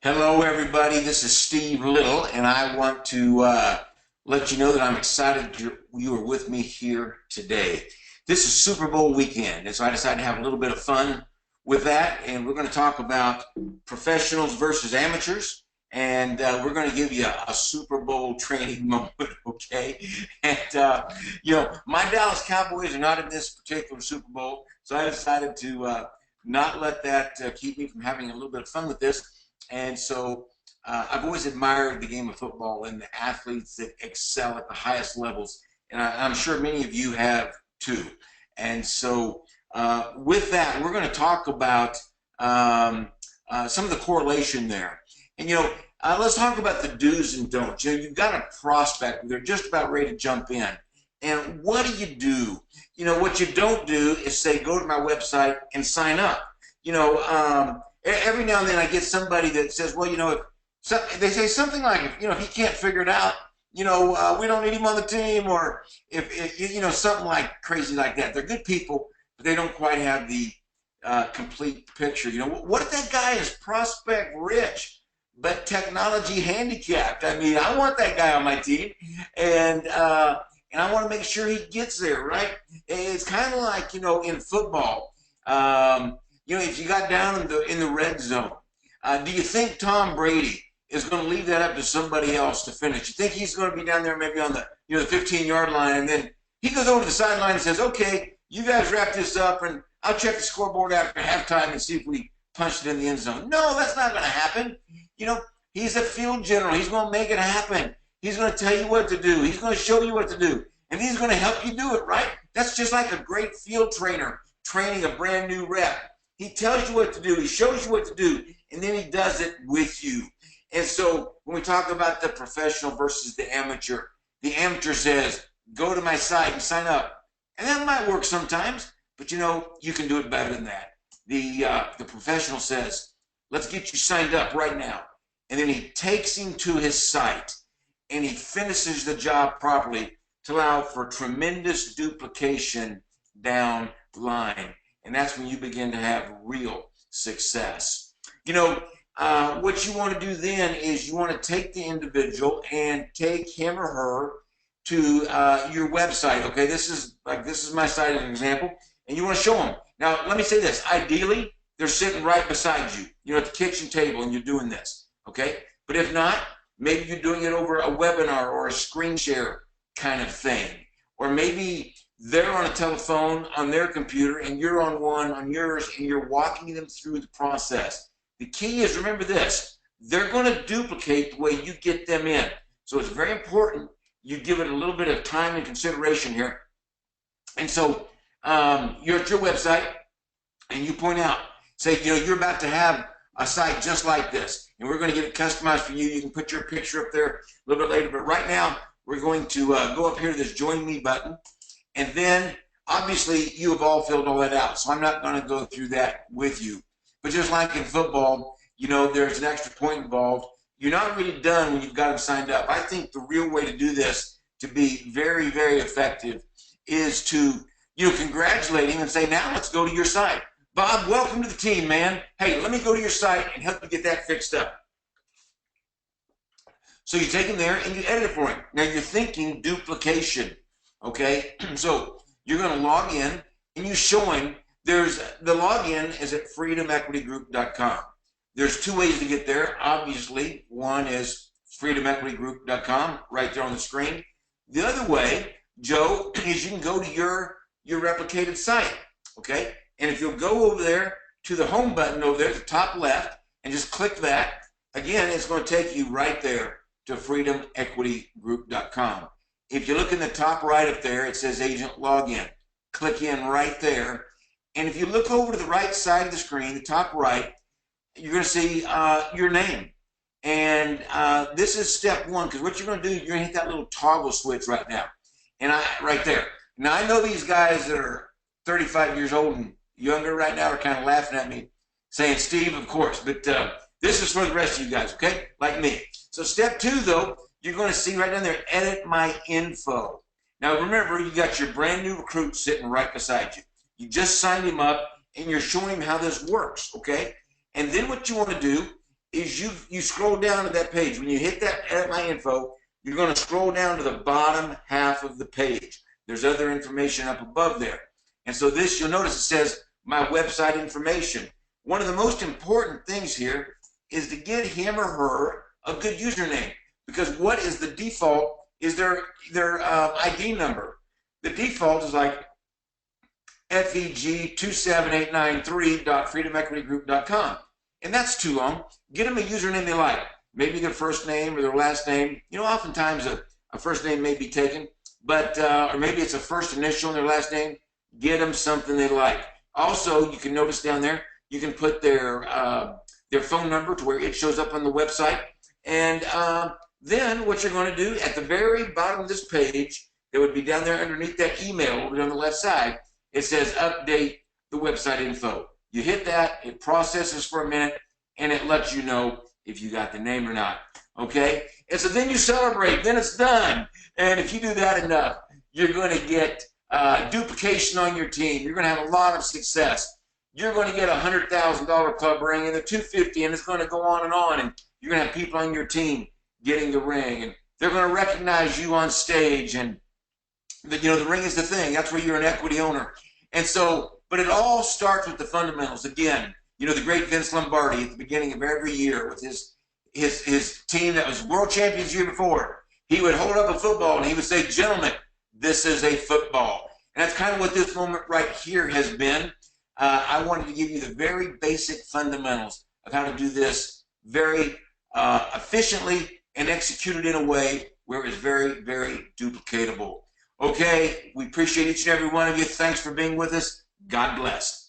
Hello, everybody. This is Steve Little, and I want to let you know that I'm excited you are with me here today. This is Super Bowl weekend, and so I decided to have a little bit of fun with that, and we're going to talk about professionals versus amateurs, and we're going to give you a Super Bowl training moment, okay? And, my Dallas Cowboys are not in this particular Super Bowl, so I decided to not let that keep me from having a little bit of fun with this. And so I've always admired the game of football and the athletes that excel at the highest levels. And I'm sure many of you have too. And so with that, we're going to talk about some of the correlation there. And, let's talk about the do's and don'ts. You've got a prospect. They're just about ready to jump in. And what do? What you don't do is say, go to my website and sign up. Every now and then I get somebody that says, well, if they say something like, if he can't figure it out, we don't need him on the team, or if something like crazy like that. They're good people, but they don't quite have the complete picture. What if that guy is prospect rich, but technology handicapped? I mean, I want that guy on my team, and I want to make sure he gets there, right? It's kind of like, in football. If you got down in the red zone, do you think Tom Brady is going to leave that up to somebody else to finish? You think he's going to be down there maybe on the the 15-yard line, and then he goes over to the sideline and says, "Okay, you guys wrap this up, and I'll check the scoreboard after halftime and see if we punched it in the end zone." No, that's not going to happen. He's a field general. He's going to make it happen. He's going to tell you what to do. He's going to show you what to do, and he's going to help you do it, right? That's just like a great field trainer training a brand new rep. He tells you what to do. He shows you what to do, and then he does it with you. And so when we talk about the professional versus the amateur says, go to my site and sign up. And that might work sometimes, but you can do it better than that. The professional says, let's get you signed up right now. And then he takes him to his site, and he finishes the job properly to allow for tremendous duplication down the line. And that's when you begin to have real success. What you want to do then is you want to take the individual and take him or her to your website. Okay, this is my site as an example, and you want to show them. Now, let me say this. Ideally, they're sitting right beside you, at the kitchen table, and you're doing this. Okay, but if not, maybe you're doing it over a webinar or a screen share kind of thing, or maybe they're on a telephone on their computer and you're on one on yours, and you're walking them through the process. The key is, remember this, they're going to duplicate the way you get them in. So it's very important you give it a little bit of time and consideration here. And so you're at your website and you point out, say, you're about to have a site just like this, and we're going to get it customized for you. You can put your picture up there a little bit later, but right now we're going to go up here to this Join Me button. And then, obviously, you have all filled all that out, so I'm not going to go through that with you. But just like in football, there's an extra point involved. You're not really done when you've got them signed up. I think the real way to do this, to be very, very effective, is to, congratulate him and say, now let's go to your site. Bob, welcome to the team, man. Hey, let me go to your site and help you get that fixed up. So you take him there and you edit it for him. Now you're thinking duplication. Okay, so you're going to log in and you show him. There's the login is at freedomequitygroup.com. There's two ways to get there. Obviously, one is freedomequitygroup.com right there on the screen. The other way, Joe, is you can go to your replicated site. Okay, and if you'll go over there to the home button over there at the top left and just click that, again, it's going to take you right there to freedomequitygroup.com. If you look in the top right up there, it says Agent Login. Click in right there. And if you look over to the right side of the screen, the top right, you're going to see your name. And this is step one, because what you're going to do, you're going to hit that little toggle switch right now. And right there. Now, I know these guys that are 35 years old and younger right now are kind of laughing at me, saying, Steve, of course. But this is for the rest of you guys, okay? Like me. So step two, though, you're going to see right down there, edit my info. Now remember, you got your brand new recruit sitting right beside you. You just signed him up and you're showing him how this works, okay? And then what you want to do is you scroll down to that page. When you hit that edit my info, you're going to scroll down to the bottom half of the page. There's other information up above there. And so this, you'll notice it says my website information. One of the most important things here is to get him or her a good username, because what is the default is their ID number. The default is like FEG27893.freedomequitygroup.com. And that's too long. Get them a username they like. Maybe their first name or their last name. You know, oftentimes a first name may be taken, but or maybe it's a first initial in their last name. Get them something they like. Also, you can notice down there, you can put their phone number to where it shows up on the website. And then what you're going to do at the very bottom of this page, that would be down there underneath that email over on the left side, it says update the website info. You hit that, it processes for a minute, and it lets you know if you got the name or not. Okay? And so then you celebrate, then it's done. And if you do that enough, you're going to get duplication on your team. You're going to have a lot of success. You're going to get a $100,000 club ring and a $250,000, and it's going to go on. And you're going to have people on your team getting the ring, and they're going to recognize you on stage. And the ring is the thing. That's where you're an equity owner. And so, but it all starts with the fundamentals. Again, the great Vince Lombardi at the beginning of every year with his team that was world champions the year before, he would hold up a football and he would say, gentlemen, this is a football. And that's kind of what this moment right here has been. I wanted to give you the very basic fundamentals of how to do this very efficiently and execute it in a way where it's very, very duplicatable. Okay, we appreciate each and every one of you. Thanks for being with us. God bless.